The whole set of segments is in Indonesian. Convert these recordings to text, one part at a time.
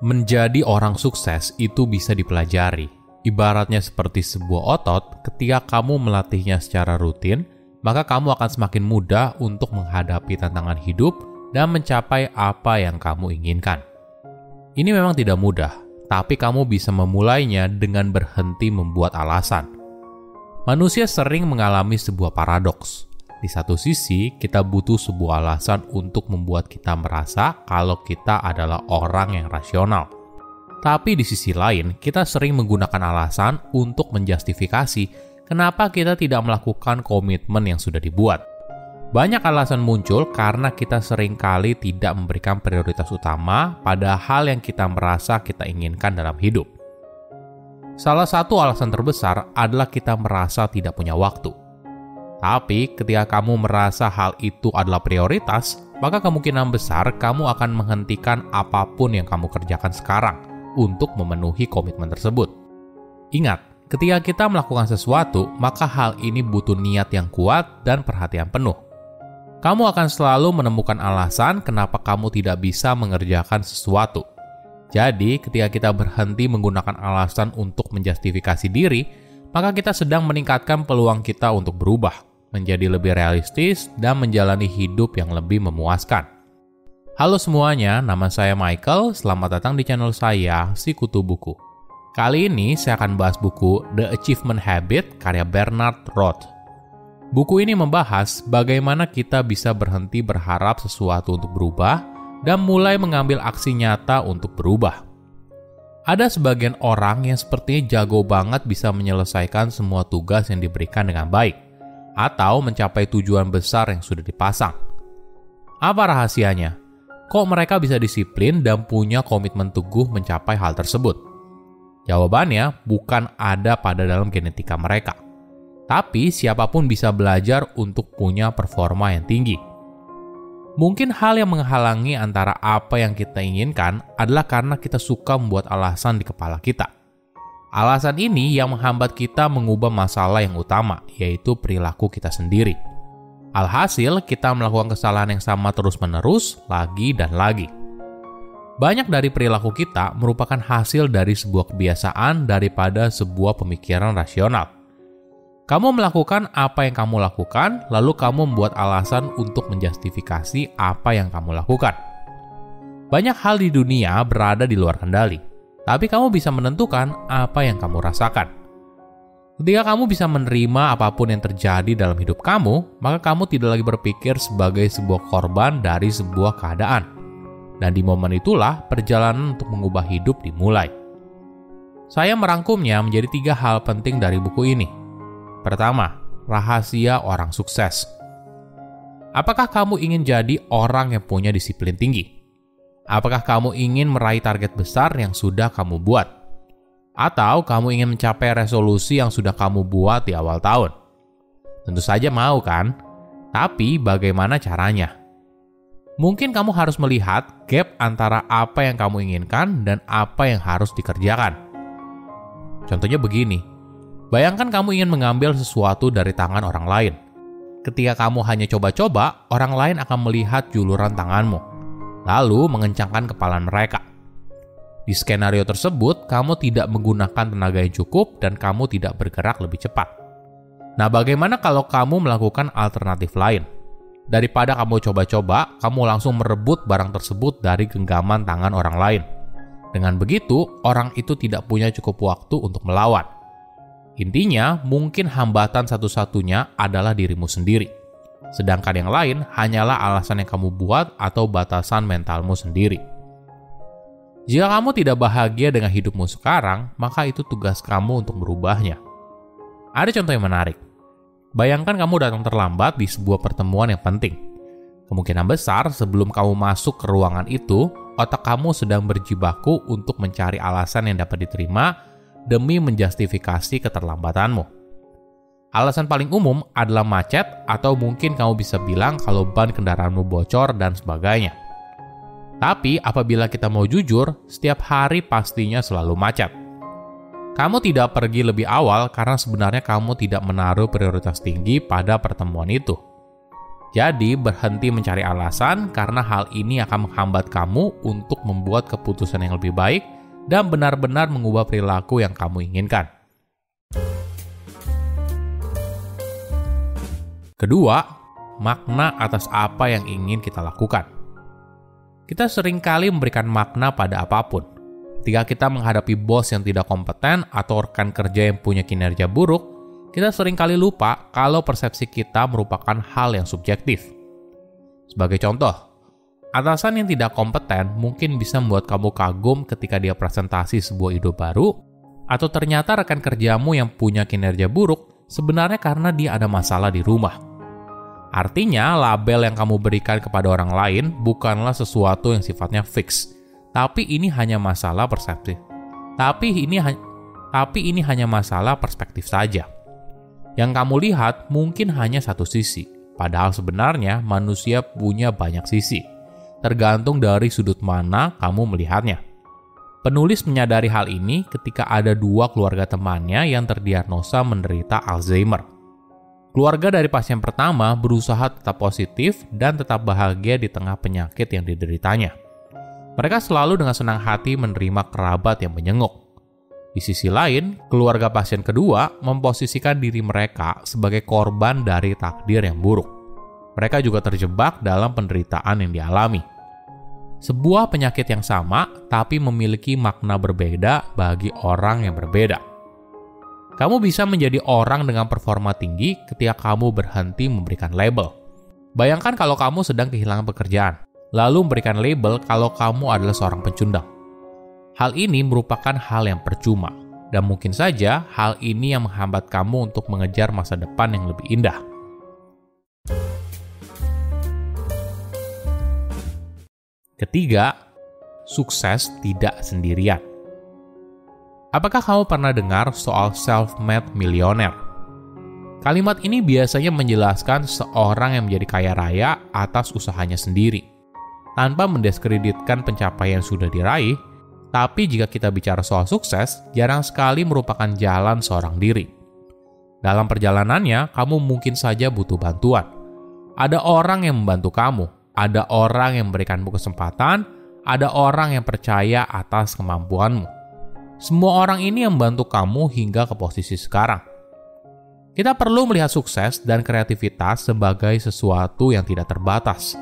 Menjadi orang sukses itu bisa dipelajari. Ibaratnya seperti sebuah otot, ketika kamu melatihnya secara rutin, maka kamu akan semakin mudah untuk menghadapi tantangan hidup dan mencapai apa yang kamu inginkan. Ini memang tidak mudah, tapi kamu bisa memulainya dengan berhenti membuat alasan. Manusia sering mengalami sebuah paradoks. Di satu sisi, kita butuh sebuah alasan untuk membuat kita merasa kalau kita adalah orang yang rasional. Tapi di sisi lain, kita sering menggunakan alasan untuk menjustifikasi kenapa kita tidak melakukan komitmen yang sudah dibuat. Banyak alasan muncul karena kita seringkali tidak memberikan prioritas utama pada hal yang kita merasa kita inginkan dalam hidup. Salah satu alasan terbesar adalah kita merasa tidak punya waktu. Tapi ketika kamu merasa hal itu adalah prioritas, maka kemungkinan besar kamu akan menghentikan apapun yang kamu kerjakan sekarang untuk memenuhi komitmen tersebut. Ingat, ketika kita melakukan sesuatu, maka hal ini butuh niat yang kuat dan perhatian penuh. Kamu akan selalu menemukan alasan kenapa kamu tidak bisa mengerjakan sesuatu. Jadi, ketika kita berhenti menggunakan alasan untuk menjustifikasi diri, maka kita sedang meningkatkan peluang kita untuk berubah, menjadi lebih realistis, dan menjalani hidup yang lebih memuaskan. Halo semuanya, nama saya Michael. Selamat datang di channel saya, Si Kutu Buku. Kali ini saya akan bahas buku The Achievement Habit karya Bernard Roth. Buku ini membahas bagaimana kita bisa berhenti berharap sesuatu untuk berubah dan mulai mengambil aksi nyata untuk berubah. Ada sebagian orang yang sepertinya jago banget bisa menyelesaikan semua tugas yang diberikan dengan baik, atau mencapai tujuan besar yang sudah dipasang. Apa rahasianya? Kok mereka bisa disiplin dan punya komitmen teguh mencapai hal tersebut? Jawabannya bukan ada pada dalam genetika mereka. Tapi siapapun bisa belajar untuk punya performa yang tinggi. Mungkin hal yang menghalangi antara apa yang kita inginkan adalah karena kita suka membuat alasan di kepala kita. Alasan ini yang menghambat kita mengubah masalah yang utama, yaitu perilaku kita sendiri. Alhasil, kita melakukan kesalahan yang sama terus-menerus, lagi dan lagi. Banyak dari perilaku kita merupakan hasil dari sebuah kebiasaan daripada sebuah pemikiran rasional. Kamu melakukan apa yang kamu lakukan, lalu kamu membuat alasan untuk menjustifikasi apa yang kamu lakukan. Banyak hal di dunia berada di luar kendali, tapi kamu bisa menentukan apa yang kamu rasakan. Ketika kamu bisa menerima apapun yang terjadi dalam hidup kamu, maka kamu tidak lagi berpikir sebagai sebuah korban dari sebuah keadaan. Dan di momen itulah perjalanan untuk mengubah hidup dimulai. Saya merangkumnya menjadi 3 hal penting dari buku ini. Pertama, rahasia orang sukses. Apakah kamu ingin jadi orang yang punya disiplin tinggi? Apakah kamu ingin meraih target besar yang sudah kamu buat? Atau kamu ingin mencapai resolusi yang sudah kamu buat di awal tahun? Tentu saja mau kan? Tapi bagaimana caranya? Mungkin kamu harus melihat gap antara apa yang kamu inginkan dan apa yang harus dikerjakan. Contohnya begini, bayangkan kamu ingin mengambil sesuatu dari tangan orang lain. Ketika kamu hanya coba-coba, orang lain akan melihat juluran tanganmu, lalu mengencangkan kepala mereka. Di skenario tersebut, kamu tidak menggunakan tenaga yang cukup dan kamu tidak bergerak lebih cepat. Nah, bagaimana kalau kamu melakukan alternatif lain? Daripada kamu coba-coba, kamu langsung merebut barang tersebut dari genggaman tangan orang lain. Dengan begitu, orang itu tidak punya cukup waktu untuk melawan. Intinya, mungkin hambatan satu-satunya adalah dirimu sendiri. Sedangkan yang lain hanyalah alasan yang kamu buat atau batasan mentalmu sendiri. Jika kamu tidak bahagia dengan hidupmu sekarang, maka itu tugas kamu untuk merubahnya. Ada contoh yang menarik. Bayangkan kamu datang terlambat di sebuah pertemuan yang penting. Kemungkinan besar sebelum kamu masuk ke ruangan itu, otak kamu sedang berjibaku untuk mencari alasan yang dapat diterima demi menjustifikasi keterlambatanmu. Alasan paling umum adalah macet, atau mungkin kamu bisa bilang kalau ban kendaraanmu bocor dan sebagainya. Tapi apabila kita mau jujur, setiap hari pastinya selalu macet. Kamu tidak pergi lebih awal karena sebenarnya kamu tidak menaruh prioritas tinggi pada pertemuan itu. Jadi, berhenti mencari alasan karena hal ini akan menghambat kamu untuk membuat keputusan yang lebih baik dan benar-benar mengubah perilaku yang kamu inginkan. Kedua, makna atas apa yang ingin kita lakukan. Kita seringkali memberikan makna pada apapun. Ketika kita menghadapi bos yang tidak kompeten atau rekan kerja yang punya kinerja buruk, kita seringkali lupa kalau persepsi kita merupakan hal yang subjektif. Sebagai contoh, atasan yang tidak kompeten mungkin bisa membuat kamu kagum ketika dia presentasi sebuah ide baru, atau ternyata rekan kerjamu yang punya kinerja buruk sebenarnya karena dia ada masalah di rumah. Artinya, label yang kamu berikan kepada orang lain bukanlah sesuatu yang sifatnya fix, tapi ini hanya masalah persepsi. Tapi ini hanya masalah perspektif saja. Yang kamu lihat mungkin hanya satu sisi, padahal sebenarnya manusia punya banyak sisi, tergantung dari sudut mana kamu melihatnya. Penulis menyadari hal ini ketika ada dua keluarga temannya yang terdiagnosa menderita Alzheimer. Keluarga dari pasien pertama berusaha tetap positif dan tetap bahagia di tengah penyakit yang dideritanya. Mereka selalu dengan senang hati menerima kerabat yang menjenguk. Di sisi lain, keluarga pasien kedua memposisikan diri mereka sebagai korban dari takdir yang buruk. Mereka juga terjebak dalam penderitaan yang dialami. Sebuah penyakit yang sama, tapi memiliki makna berbeda bagi orang yang berbeda. Kamu bisa menjadi orang dengan performa tinggi ketika kamu berhenti memberikan label. Bayangkan kalau kamu sedang kehilangan pekerjaan, lalu memberikan label kalau kamu adalah seorang pecundang. Hal ini merupakan hal yang percuma, dan mungkin saja hal ini yang menghambat kamu untuk mengejar masa depan yang lebih indah. Ketiga, sukses tidak sendirian. Apakah kamu pernah dengar soal self-made millionaire? Kalimat ini biasanya menjelaskan seorang yang menjadi kaya raya atas usahanya sendiri, tanpa mendiskreditkan pencapaian yang sudah diraih. Tapi jika kita bicara soal sukses, jarang sekali merupakan jalan seorang diri. Dalam perjalanannya, kamu mungkin saja butuh bantuan. Ada orang yang membantu kamu, ada orang yang memberikanmu kesempatan, ada orang yang percaya atas kemampuanmu. Semua orang ini yang membantu kamu hingga ke posisi sekarang. Kita perlu melihat sukses dan kreativitas sebagai sesuatu yang tidak terbatas.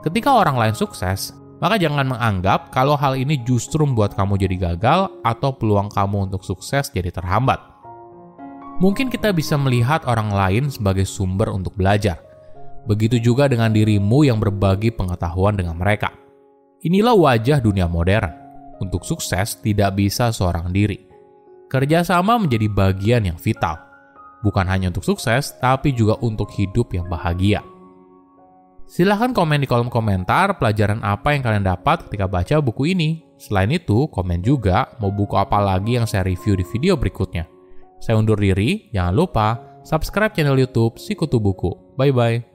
Ketika orang lain sukses, maka jangan menganggap kalau hal ini justru membuat kamu jadi gagal atau peluang kamu untuk sukses jadi terhambat. Mungkin kita bisa melihat orang lain sebagai sumber untuk belajar. Begitu juga dengan dirimu yang berbagi pengetahuan dengan mereka. Inilah wajah dunia modern. Untuk sukses tidak bisa seorang diri. Kerjasama menjadi bagian yang vital. Bukan hanya untuk sukses, tapi juga untuk hidup yang bahagia. Silahkan komen di kolom komentar pelajaran apa yang kalian dapat ketika baca buku ini. Selain itu, komen juga mau buku apa lagi yang saya review di video berikutnya. Saya undur diri, jangan lupa subscribe channel YouTube Sikutu Buku. Bye-bye.